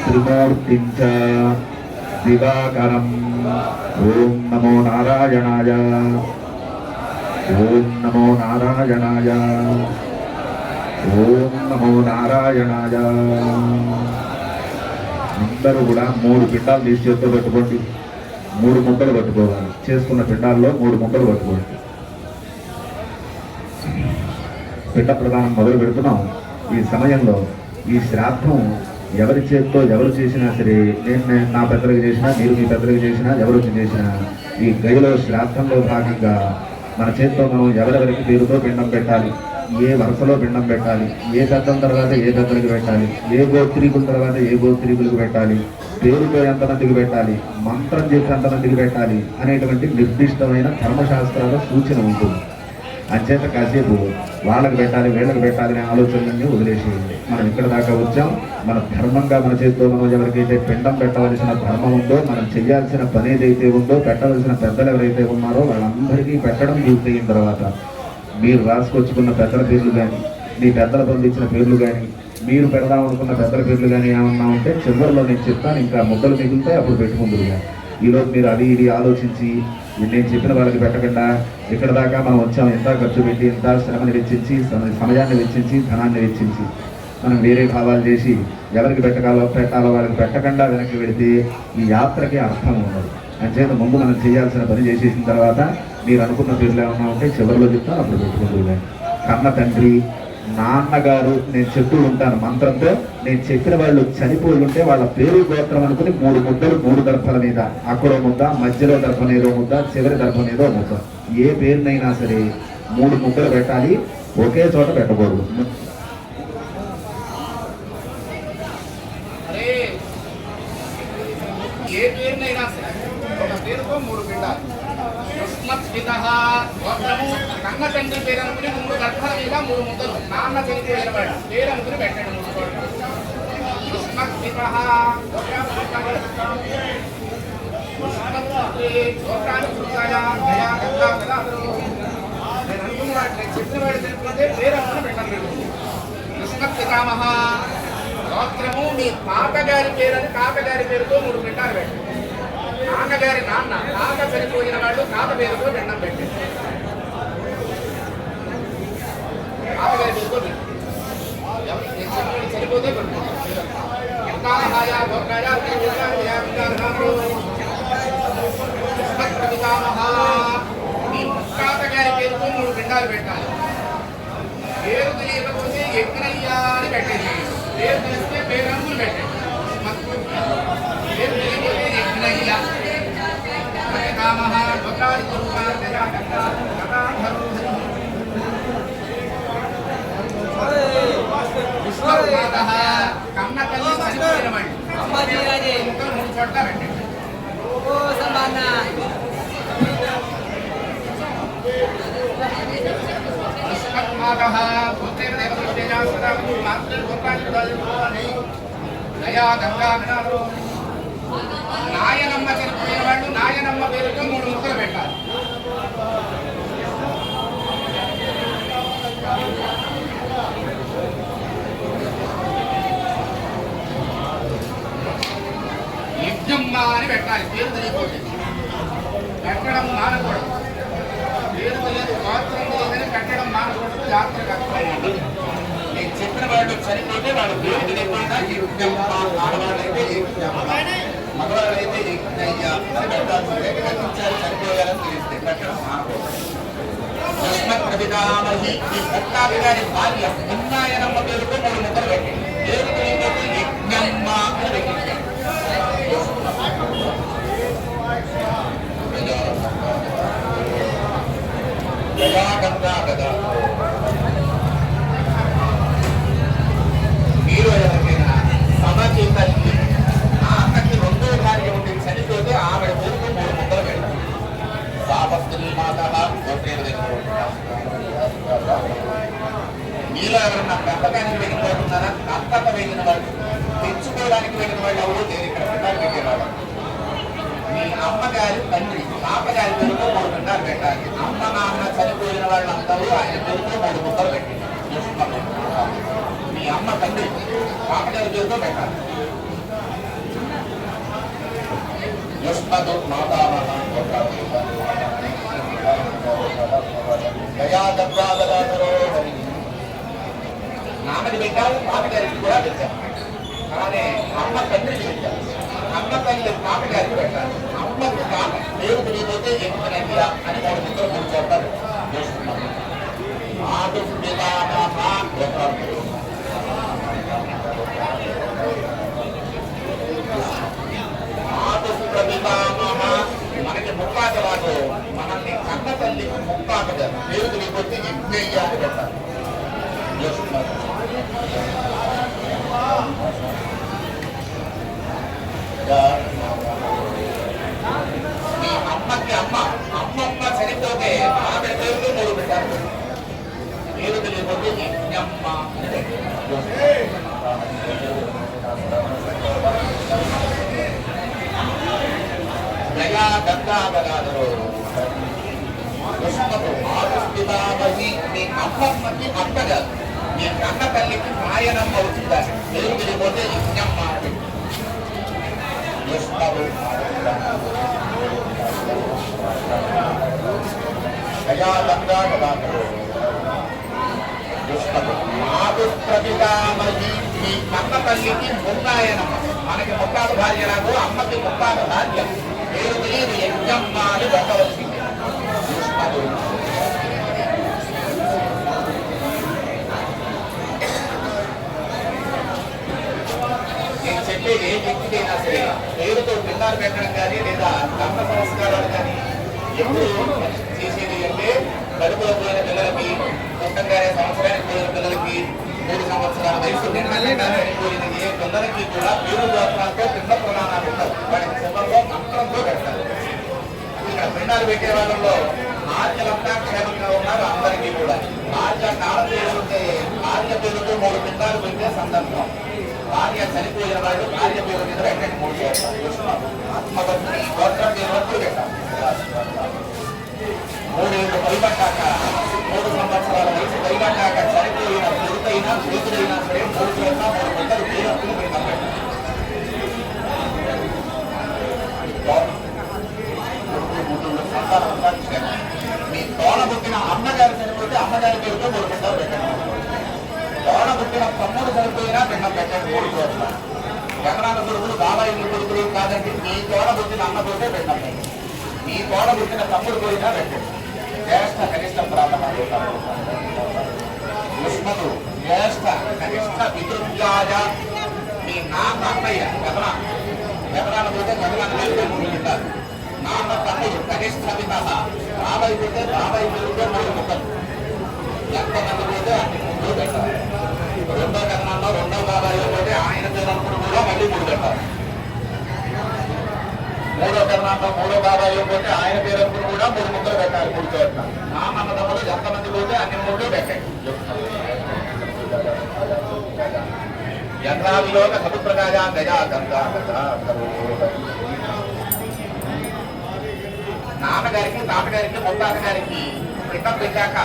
త్రిమూర్తిం చ దివాకరం. ఓం నమో నారాయణాయ. ఓం నమో నారాయణాయ. ఓం నమో నారాయణాయ. అందరూ కూడా 3 పిండాలు తీసి చేతితో పట్టుకోండి. 3 ముక్కలు పట్టుకోవాలి. చేసుకున్న పిండాల్లో 3 ముక్కలు పట్టుకోండి. పిండ ప్రదానం మొదలు పెడుతున్నాం. ఈ సమయంలో ఈ శ్రాద్ధం ఎవరి చేతితో ఎవరు చేసినా సరే, నేను నా పెద్దలకు చేసినా, మీరు మీ పెద్దలకు చేసినా, ఎవరు చేసినా ఈ గదిలో శ్రాద్ధంలో భాగంగా మన చేతితో మనం ఎవరెవరికి పేరుతో పిండం పెట్టాలి, ఏ వరుసలో పిండం పెట్టాలి, ఏ పెద్దల తర్వాత ఏ పెద్దలకు పెట్టాలి, ఏ గోత్రీకుల తర్వాత ఏ గోత్రీకులకు పెట్టాలి, పేరుతో ఎంతమందికి పెట్టాలి, మంత్రం చేసి ఎంతమందికి పెట్టాలి అనేటువంటి నిర్దిష్టమైన ధర్మశాస్త్రాల సూచన ఉంటుంది. అంచేత కాసేపు వాళ్ళకి పెట్టాలి వీళ్ళకి పెట్టాలనే ఆలోచనలన్నీ వదిలేసేయండి. మనం ఇక్కడ దాకా వచ్చాం. మన ధర్మంగా మన చేతితో మనం ఎవరికైతే పిండం పెట్టవలసిన ధర్మం ఉందో, మనం చేయాల్సిన పని ఏదైతే ఉందో, పెట్టవలసిన పెద్దలు ఎవరైతే ఉన్నారో వాళ్ళందరికీ పెట్టడం పూర్తయిన తర్వాత మీరు రాసుకొచ్చుకున్న పెద్దల పేర్లు కానీ, మీ పెద్దలు పంపించిన పేర్లు కానీ, మీరు పెడదాం అనుకున్న పెద్దల పేర్లు కానీ ఏమన్నా ఉంటే చివరిలో నేను చెప్తాను. ఇంకా ముద్దలు మిగిలితే అప్పుడు పెట్టుకుందురుగా. ఈలోపు మీరు అది ఇది ఆలోచించి నేను చెప్పిన వాళ్ళకి పెట్టకుండా ఇక్కడ దాకా మనం వచ్చాం, ఎంత ఖర్చు పెట్టి, ఎంత శ్రమని వెచ్చించి, సమయాన్ని వెచ్చించి, ధనాన్ని వెచ్చించి మనం వేరే భావాలు చేసి ఎవరికి పెట్టాలో వాళ్ళకి పెట్టకుండా వెనక్కి వెళితే ఈ యాత్రకి అర్థం ఉండదు. అంచేత ముందు మనం చేయాల్సిన పని చేసేసిన తర్వాత మీరు అనుకున్న పేర్లు ఏమన్నా ఉంటే చివరిలో చెప్తాను, అప్పుడు పెట్టుకుంటున్నాను. కన్న తండ్రి, నాన్నగారు నేను చెప్తూ ఉంటాను మంత్రంతో. నేను చెప్పిన వాళ్ళు చనిపోయి ఉంటే వాళ్ళ పేరు గోత్రం అనుకుని 3 ముద్దలు 3 దర్భల మీద, అక్కడో ముద్ద, మధ్యలో దర్భం ఏదో ముద్ద, చివరి దర్భం ఏదో ముద్ద. ఏ పేరునైనా సరే 3 ముద్దలు పెట్టాలి. ఒకే చోట పెట్టకూడదు. ఏ పేరునైనా సరే ఒక పేరుతో 3 పిండాలు. కన్న తండ్రి పేరు అనుకుని 3 గర్భాల మీద 3 ముద్దలు. నాన్న చనిపోయిన వాడు పేరు అనుకుని పెట్టండి 3 చోట్ల. నేను అనుకున్న వాడు, నేను చెప్పిన వాడు తెలిపితే పేరు అనుకుని పెట్టండి. కృష్ణపితామహ గోత్రము మీ తాతగారి పేరుని తాతగారి పేరుతో 3 పిండాలు పెట్టండి. నాన్నగారి నాన్న తాత చనిపోయిన వాళ్ళు తాత పేరుతో పిండం పెట్టండి. తాతగారి పేరుతో చనిపోతే మీ తాతగారి పేరుతో 3 పిండాలు పెట్టాలి. పేరు తెలియకపోతే ఎక్కడయ్యా అని పెట్టండి. పేరు తెలిస్తే పేరు అనుకుని పెట్టండి. పేరు తెలియకపోతే ఎక్కడయ్యా కన్న తల్లి చనిపోయిన ముక్కలు 3 చోట్ల పెట్టండి. నాయనమ్మ చనిపోయిన వాళ్ళు నాయనమ్మ పేరుతో 3 ముక్కలు పెట్టాలి. యజ్ఞమ్మ అని పెట్టాలి. పేరు తెలియకూడదు, పెట్టడం మానకూడదు. పేరు తెలియదు, గోత్రం లేదని పెట్టడం మానకూడదు. జాతర కష్టం. నేను చెప్పిన వాళ్ళు చనిపోతే వాళ్ళ పేరు తెలియకుండా యజ్ఞమ్మ, ఆడవాళ్ళైతే యజ్ఞమ్మ, మగవాళ్ళైతే యజ్ఞయ్య అని పెట్టాల్సిందే. కట్టించారు చనిపోయారని తెలిస్తే పెట్టడం మానకూడదు. కవితామహి ఈ భర్తావి గారి భార్య ఉన్నాయనమ్మ పేరుతో 3 ముక్కలు పెట్టింది. పేరు తెలియకపోతే యజ్ఞమ్మ అని పెట్టింది. మీరు ఎవరికైనా సమచేత ఆ అక్కకి 2వ భార్య ఉండి చనిపోతే ఆవిడ పేరుతో 3 ముక్కలు పెట్టాలి. సాపస్త్రీ మాత మీలో ఎవరన్నా పెంపకానికి వెళ్ళిపోతున్నారా? అత్తత వెళ్ళిన వాళ్ళు, తెచ్చుకోవడానికి వెళ్ళిన వాళ్ళు ఎవరు లేరు. ఇక్కడ పిండాలు పెట్టేవాళ్ళు. మీ అమ్మగారి తండ్రి పాపగారి పేరుతో 3 పిండాలు పెట్టాలి. అమ్మ నాన్న చనిపోయిన వాళ్ళందరూ ఆయన పేరుతో 3 ముక్కలు పెట్టింది. మీ అమ్మ తండ్రి పాపగారి పేరుతో పెట్టాలి. నాన్నకి పెట్టాలి, పాపగారికి కూడా పెట్టాలి. అలానే అమ్మ తండ్రికి పెట్టాలి. అమ్మ తల్లి పాపగారికి పెట్టాలి. అమ్మకి పాప పేరు తెలియకపోతే యజ్ఞయ్య అని 3 ముక్కలు కూర్చోతారు. మనకి ముక్కాటలాగా మనల్ని కన్న తల్లికి ముక్కాటగా పేరు తెలియకపోతే యజ్ఞయ్య అని పెట్టాలి. మీ అమ్మకి అమ్మమ్మ చనిపోతే ఆవిడ పేరుతో 3 పెట్టారు. పేరు తెలియకపోతే యజ్ఞమ్మ అని పెట్టారు. మీ అమ్మమ్మకి అత్తగా మీ కన్న తల్లికి నాయనమ్మ అవుతుందా? పేరు తెలియకపోతే యజ్ఞమ్మ అని మీ కన్న తల్లికి మున్నాయనమ్మ, మనకి ముక్కాల భార్యలాగో అమ్మకి ముక్కాల భార్య పేరు తెలియదు యజ్ఞమ్మ అని పెట్టవలసింది. నేను చెప్పేది ఏ వ్యక్తికైనా సరే పేరుతో పిండాలు పెట్టడం కానీ లేదా కర్మ సంస్కారాలు కానీ ఎప్పుడు చేసేది అంటే కడుపులో పోయిన పిల్లలకి, పుట్టంగానే సంవత్సరానికి పోయిన పిల్లలకి, 3 సంవత్సరాల వయసు నిండలేదా చనిపోయిన ఏ పిల్లలకి కూడా పేరు గోత్రాలతో పిండ ప్రమాణాలు ఉంటారు. వాటికి చివరిలో మంత్రంతో పెట్టాలి. ఇక్కడ పిండాలు పెట్టే వాళ్ళలో ఆర్యలంతా క్షేమంగా ఉన్నారు. అందరికీ కూడా ఆర్య కాళ్ళ పేరుంటే ఆర్య పేరుతో 3 పిండాలు పెట్టే సందర్భం. భార్య చనిపోయిన వాళ్ళు భార్య పేరు మీద పెట్టండి. 3 చేస్తారు. ఆత్మభక్తి గోత్రం పేరు వరకు పెట్టాలి. 3 ఏళ్ళు పైబడ్డాక 3 సంవత్సరాల వయసు పైబడ్డాక చనిపోయిన కొడుకైనా కూతురైనా సరే 3 చోట్ల 3 పిండాలు పేరు పెట్టాలి. మీ తోడ పుట్టిన అమ్మగారు చనిపోతే అమ్మగారి పేరుతో 3 పిండాలు పెట్టండి. తోడ పుట్టిన తమ్ముడు చనిపోయినా పిండం పెట్టండి. 3 చోట్ల జగనాన్న కొడుకులు బాబాయి కొడుకులు కాదండి, మీ తోడ పుట్టిన అమ్మ పోతే పెట్టండి. మీ తోడ పుట్టిన తమ్ముడు పోయినా పెట్టండి. జ్యేష్ఠ కనిష్ట ప్రార్థన యుష్మలు జ్యేష్ఠ కనిష్ట పితృవ్యాజ మీ నాన్న అన్నయ్య జగనాన్న పోతే జగనాన్న పేరుతో 3 పిండాలు. నాన్న తమ్ముడు కనిష్ట పిత బాబాయి పోతే బాబాయి పేరుతో 3 ముక్కలు. ఎంతమంది పోతే అన్ని 3 పెట్టాలి. 2వ కథనంలో 2వ బాబాయిలో పోతే ఆయన పేరు అప్పుడు కూడా మళ్ళీ 3 పెట్టాలి. మూడో కర్ణాటక మూడో బాబాయ్ పోతే ఆయన పేరు కూడా 3 ముక్కలు పెట్టాలి 3 చోట్ల. నామన్నదమ్ములు ఎంతమంది పోతే అన్ని 3 పెట్టండి. యథావిలోక సముద్రగాజా గజా గంగా నాన్నగారికి తాతగారికి ముత్తాతగారికి పిండం పెట్టాక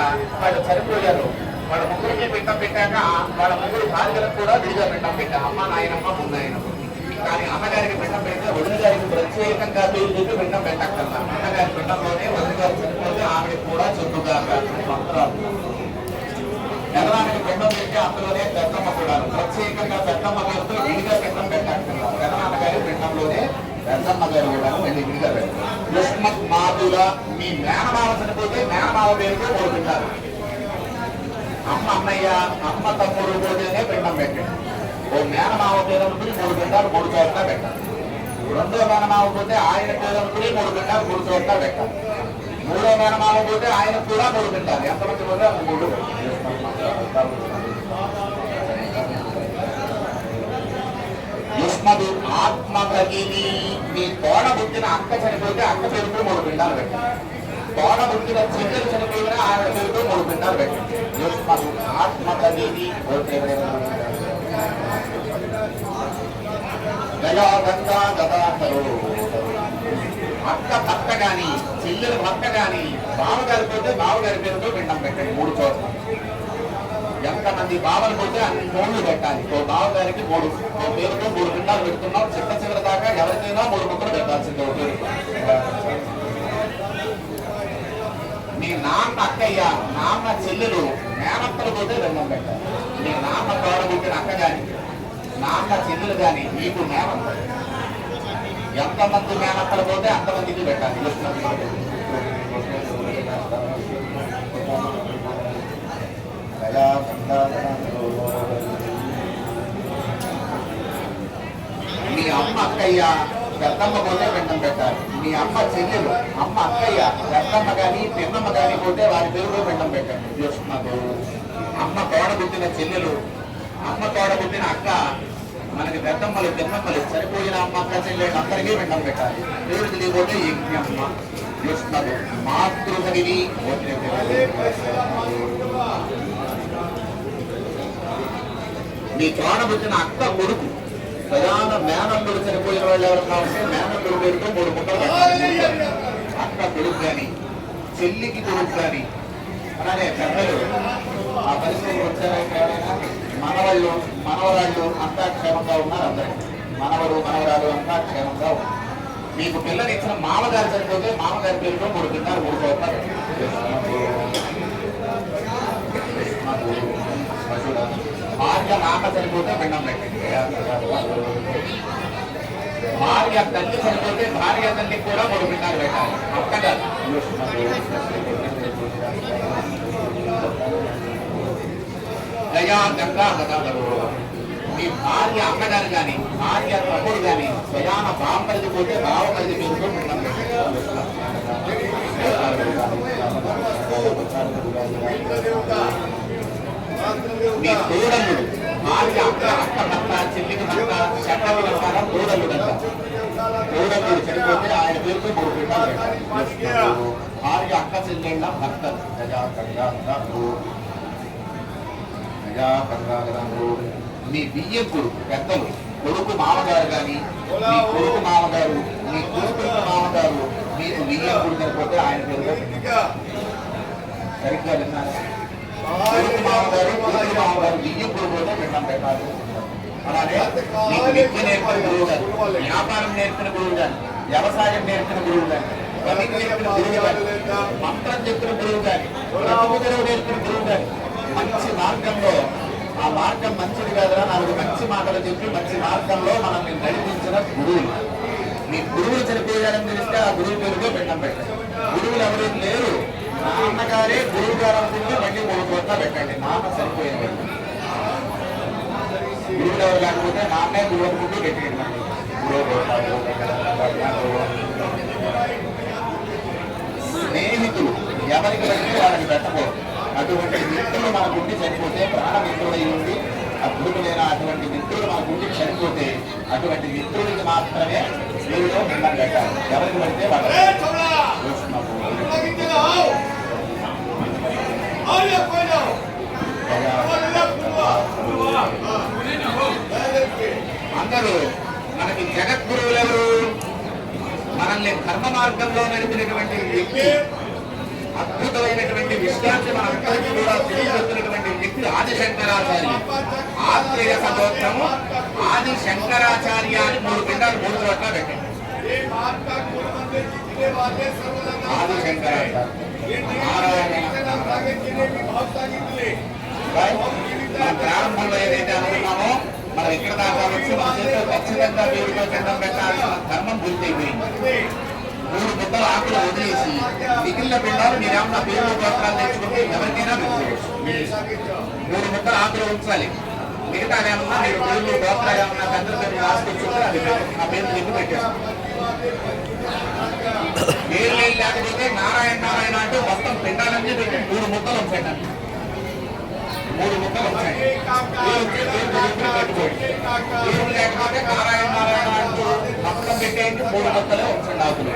వాళ్ళు చనిపోయారు. వాళ్ళ ముగ్గురికి పిండం పెట్టాక వాళ్ళ ముగ్గురు భార్యలకు కూడా విడిగా పిండం పెట్టారు. అమ్మ నాయనమ్మ మున్నాయనమ్మ. కానీ అమ్మగారికి పిండం పెడితే వదిన గారికి ప్రత్యేకంగా పేరు చెప్పి పిండం పెట్టక్కర్లా. అన్నగారి పిండంలోనే వదిన గారు చనిపోతే ఆవిడకి కూడా చెప్పుగా మంత్రాలు. పెదనాన్నకి పిండం పెట్టి అందులోనే పెద్దమ్మ కూడా ప్రత్యేకంగా పెద్దమ్మ పేరుతో విడిగా పిండం పెట్టక్కర్లా. పెదనాన్న గారి పిండంలోనే పెద్దమ్మ గారు కూడా వెళ్ళి విడిగా పెట్టారు. యుష్మత్ మాతుల మీ మేనమావ చనిపోతే మేనమావ పేరుతో 3 పిండాలు. అమ్మ అన్నయ్య అమ్మ తమ్ముడు పోతేనే పిండం పెట్టండి. ఓ మేనమావ పేరు అనుకుని 3 పిండాలు 3 చోట్ల పెట్టాలి. రెండో మేనమావ పోతే ఆయన పేరు అనుకుని 3 పిండాలు 3 చోట్ల పెట్టాలి. మూడో మేనమావ పోతే ఆయన కూడా 3 పిండాలి. ఎంతమంది పోతే 3. యుష్మదు ఆత్మభగిని మీ తోడ పుట్టిన అక్క చనిపోతే అక్క పేరుతో 3 పిండాలు పెట్టండి. తోడ పుట్టిన చెల్లెలు చనిపోయినా ఆవిడ పేరుతో 3 పిండాలు పెట్టండి. యుష్మదు ఆత్మభగిని అక్క భర్త గాని చెల్లెలు భర్త గాని బావగారి పోతే బావగారి పేరుతో పిండం పెట్టండి 3 చోట్ల. ఎంతమంది బావలు పోతే అన్ని 3 పెట్టాలి. ఓ బావగారికి 3 ఓ పేరుతో 3 పిండాలు పెడుతున్నాం. చివరి దాకా ఎవరికైనా 3 ముక్కలు పెట్టాల్సింది ఓ పేరు. మీ నాన్న అక్కయ్య నాన్న చెల్లెలు మేనత్తలు పోతే పిండం పెట్టాలి. మీ నాన్న తోడబుట్టిన అక్క గాని నాన్న చెల్లెలు గాని మీకు మేనత్త ఎంతమంది మేనత్తలు పోతే అంతమందికి పెట్టాలి. మీ అమ్మ అక్కయ్య పెద్దమ్మ పోతే పిండం పెట్టాలి. మీ అమ్మ చెల్లెలు అమ్మ అక్కయ్య పెద్దమ్మ కానీ పిన్నమ్మ కానీ పోతే వారి పేరులో పిండం పెట్టండి. చూస్తున్నారు అమ్మ తోడబుట్టిన చెల్లెలు అమ్మ తోడబుట్టిన అక్క మనకి పెద్దమ్మలు పిన్నమ్మలు సరిపోయిన అమ్మ అక్క చెల్లెలు అందరికీ పిండం పెట్టాలి. పేరు తెలియకపోతే యజ్ఞమ్మ. చూస్తున్నారు మాతృతగిరి మీ తోడబుట్టిన అక్క కొడుకు ప్రధాన మేనల్లుడు చనిపోయిన వాళ్ళు ఎవరన్నా ఉంటే మేనల్లుడు పేరుతో 3 ముక్కలు పెట్టాలి. అక్క కొడుకు కానీ చెల్లికి కొడుకు కానీ అలానే పెద్దలు ఆ పరిస్థితికి వచ్చారంటే మనవాళ్ళు మనవరాళ్ళు అంతా క్షేమంగా ఉన్నారు. అందరూ మనవరు మనవరాలు అంతా క్షేమంగా ఉన్నారు. మీకు పిల్లలు ఇచ్చిన మామగారు చనిపోతే మామగారి పేరుతో 3 పిండాలు 3 చోట్ల. భార్య నాన్న చనిపోతే పిండం పెట్టండి. భార్య తల్లి చనిపోతే భార్య తల్లికి కూడా 3 పిండాలు పెట్టాలి. అక్కగారు దయా గంగా గదాగరు మీ భార్య అమ్మగారు కానీ భార్య తమ్ముడు కానీ స్వయాన బామ్మరిది పోతే బావమరిది పేరుతో పిండం పెట్టండి. మీ తోడల్లుడు భార్య అక్క అక్క భర్త చెల్లికి భర్త చెట్టలు ప్రకారం తోడల్లుడు అంట. తోడల్లుడు చనిపోతే ఆయన పేరుతో 3 పిండాలు పెట్టాలి. భార్య అక్క చెల్లెళ్ళ భర్త మీ బియ్యకుడు పెద్దలు కొడుకు మామగారు కానీ మీ కొడుకు మామగారు మీ కొడుకు మామగారు మీకు బియ్యకుడు చనిపోతే ఆయన పేరుతో సరిగ్గా విన్నారు. కొడుకు మామగారు కొడుకు మామగారు బియ్యకుడు పోతే పిండం పెట్టాలి. అలానే మీకు విద్య నేర్పిన గురువు గారు వ్యాపారం నేర్పిన గురువు గారు వ్యవసాయం నేర్పిన గురువు గారు కవికి నేర్పిన గురువు గారు మంత్రం చెప్పిన గురువు గారు బ్రతుకుదెరువు నేర్పిన గురువు గారు మంచి మార్గంలో ఆ మార్గం మంచిది కాదురా 4 మంచి మాటలు చెప్పి మంచి మార్గంలో మనల్ని నడిపించిన గురువులు. మీ గురువులు చనిపోయారని తెలిస్తే ఆ గురువు పేరుతో పిండం పెట్టండి. గురువులు ఎవరు లేరు నాన్నగారే గురువు గారు అనుకుంటే మళ్ళీ 3 చోట్ల పెట్టండి. నాన్న సరిపోయిన గురువులు ఎవరు లేకపోతే నాన్నే గురువు అనుకుంటూ పెట్టండి. స్నేహితులు ఎవరికి పడితే వాళ్ళకి పెట్టకూడదు. అటువంటి మిత్రులు మన గుండి చనిపోతే ప్రాణమిత్రుడై ఉండి అద్భుతమైన అటువంటి మిత్రులు మన గుండెకి సరిపోతే అటువంటి మిత్రుడికి మాత్రమే వీరిలో పిండం పెట్టాలి. ఎవరికి పడితే అందరూ మనకి జగద్గురువులు ఎవరు? మనల్ని ధర్మ మార్గంలో నడిపినటువంటి వ్యక్తి, అద్భుతమైనటువంటి విషయాన్ని మనందరికీ కూడా తెలియజేస్తున్నటువంటి వ్యక్తి ఆది శంకరాచార్య. ఆత్రేయ సగోత్రము ఆది శంకరాచార్య అని 3 పిండాలు 3 చోట్ల పెట్టండి. ఆది శంకరాచార్య ప్రారంభంలో ఏదైతే అనుకున్నామో మనం ఇక్కడ దాకా వచ్చి మన చేతిలో ఖచ్చితంగా వీడితో కింద పెట్టాల్సిన ధర్మం పూర్తయిపోయింది. 3 ముద్దల ఆకులు వదిలేసి మిగిలిన పిండాలు మీరేమన్నా పేరు గోత్రాలు తెచ్చుకుంటే ఎవరికైనా పెట్టుకోవచ్చు. 3 ముద్దల ఆకులు ఉంచాలి. మిగతా ఏమన్నా మీరు పేర్లు గోత్రాలు ఏమన్నా పెద్ద పేరు రాసుకొచ్చుకుంటే అది ఆ పేరు చెప్పి పెట్టేస్తాం. పేరు లేకపోతే నారాయణ నారాయణ అంటూ మొత్తం పిండాలన్నీ పెట్టి 3 ముద్దలు ఉంచండి. 3 ముద్దలు ఉంచండి. పేరు లేకపోతే నారాయణ నారాయణ అంటూ మొత్తం పెట్టేయండి. 3 ముద్దలే ఉంచండి ఆకులు.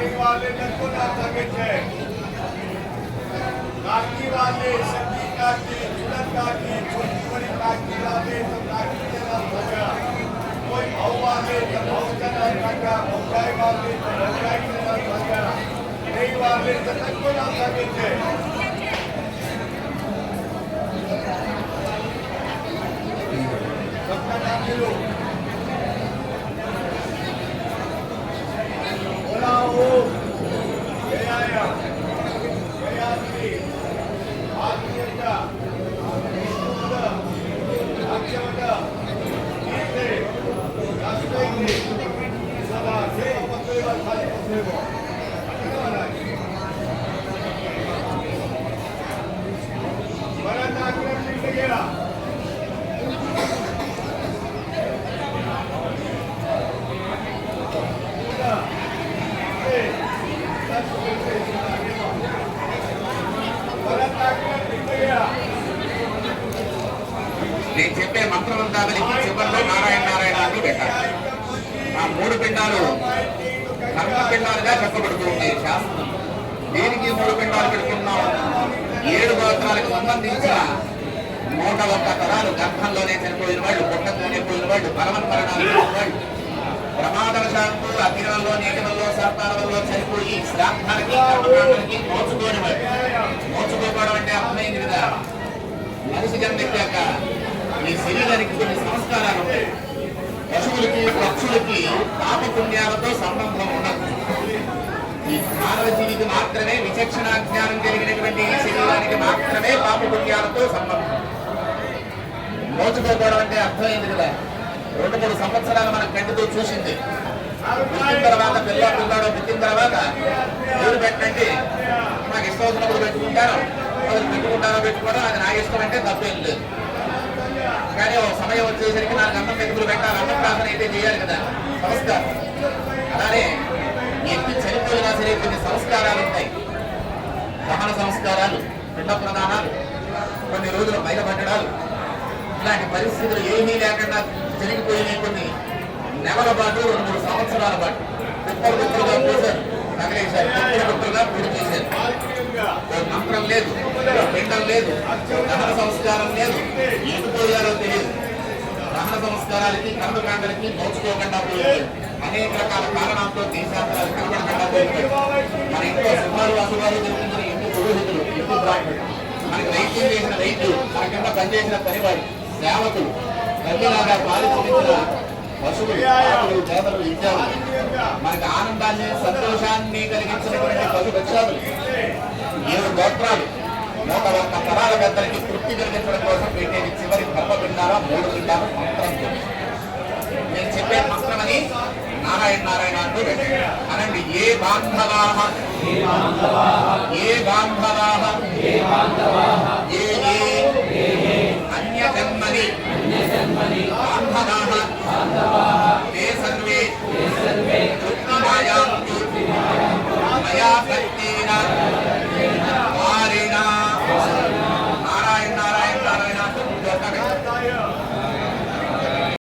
काकी वाले सब्जी काकी चुड़न काकी छोटी बड़ी काकी वाले तो काकी के नाम हो गया। कोई भाव वाले तो भाव का नाम रखा, भौकाई वाले तो भौकाई के नाम हो गया। नहीं वाले तो तक को नाम लगे थे। सबका नाम लो। बोला हो गया या गया थी। నేను చెప్పే మంత్రమంతా కలిపి చివరిలో నారాయణ నారాయణ అంటూ పెట్టాలి. ఆ 3 పిండాలు కర్మ పిండాలుగా చెప్పబడుతూ ఉంటాయి శాస్త్రం. దీనికి 3 పిండాలు పెడుతున్నాం. 7 గోత్రాలకు సంబంధించిన 101 తరాలు గర్భంలోనే చనిపోయిన వాళ్ళు, పుట్టతోనే పోయిన వాళ్ళు, పరమపరణాలు వాళ్ళు, ప్రమాదవశాత్తు అగ్నిలో నీటిలో సర్పాలలో చనిపోయి శ్రాద్ధానికి కర్మకాండానికి మోచుకోని వాళ్ళు. మోచుకోవడం అంటే అర్థమైంది కదా. మనిషి జన్మెత్తాక ఈ శరీరానికి కొన్ని సంస్కారాలు ఉంటాయి. పశువులకి పక్షులకి పాపపుణ్యాలతో సంబంధం ఉండదు. ఈ మానవ జీవికి మాత్రమే విచక్షణ జ్ఞానం కలిగినటువంటి ఈ శరీరానికి మాత్రమే పాపపుణ్యాలతో సంబంధం. మోచుకోవడం అంటే అర్థమైంది కదా. 2-3 సంవత్సరాలు మన కంటితో చూసింది. పుట్టిన తర్వాత పిల్లాడో పుట్టిన తర్వాత పేరు పెట్టండి, నాకు ఇష్టం వచ్చినప్పుడు పెట్టుకుంటాను, మొదలు పెట్టుకోవడం అది నాకు ఇష్టం అంటే తప్పేం లేదు. కానీ ఒక సమయం వచ్చేసరికి నాకు అన్నం మెతుకులు పెట్టాలి, అన్నం ప్రార్థన అయితే చేయాలి కదా, సంస్కారం. అలానే వ్యక్తి చనిపోయినా సరే కొన్ని సంస్కారాలు ఉంటాయి. దహన సంస్కారాలు, పిండ ప్రదానాలు, కొన్ని రోజులు బయటపడ్డాలు, ఇలాంటి పరిస్థితులు ఏమీ లేకుండా జరిగిపోయినాయి. కొన్ని నెలల పాటు 2-3 సంవత్సరాల పాటు కుప్పలుగా పోసారు, తగలేశారు, కుప్పలుగా పూర్తి చేశారు. మంత్రం లేదు, పిండం లేదు, దహన సంస్కారం లేదు, ఎందుకోయారో తెలియదు. దహన సంస్కారాలకి కర్మకాండలకి మోచుకోకుండా పోయారు. అనేక రకాల కారణాలతో దేశాంతరాలు కనబడకుండా పోయారు. మన ఇంట్లో శుభాలు అశుభాలు జరుగుతున్న ఎన్ని పురోహితులు, ఎన్ని బ్రాహ్మణులు, మనకి వైద్యం చేసిన వైద్యులు, మన కింద పనిచేసిన పనివాడు, సేవకులు, తల్లిలాగా పాలించిన పశువులు, ఆకులు, చేపలు, విద్యాలు, మనకి ఆనందాన్ని సంతోషాన్ని కలిగించినటువంటి పశు పక్షాలు, 7 గోత్రాలు, 101 తరాల పెద్దలకి తృప్తి కలిగించడం కోసం పెట్టేది చివరి ధర్మ పిండాలా 3 పిండాలు మంత్రంతో. నేను చెప్పే మంత్రమని నారాయణ నారాయణ అంటూ అనండి. ఏ బాంధవాః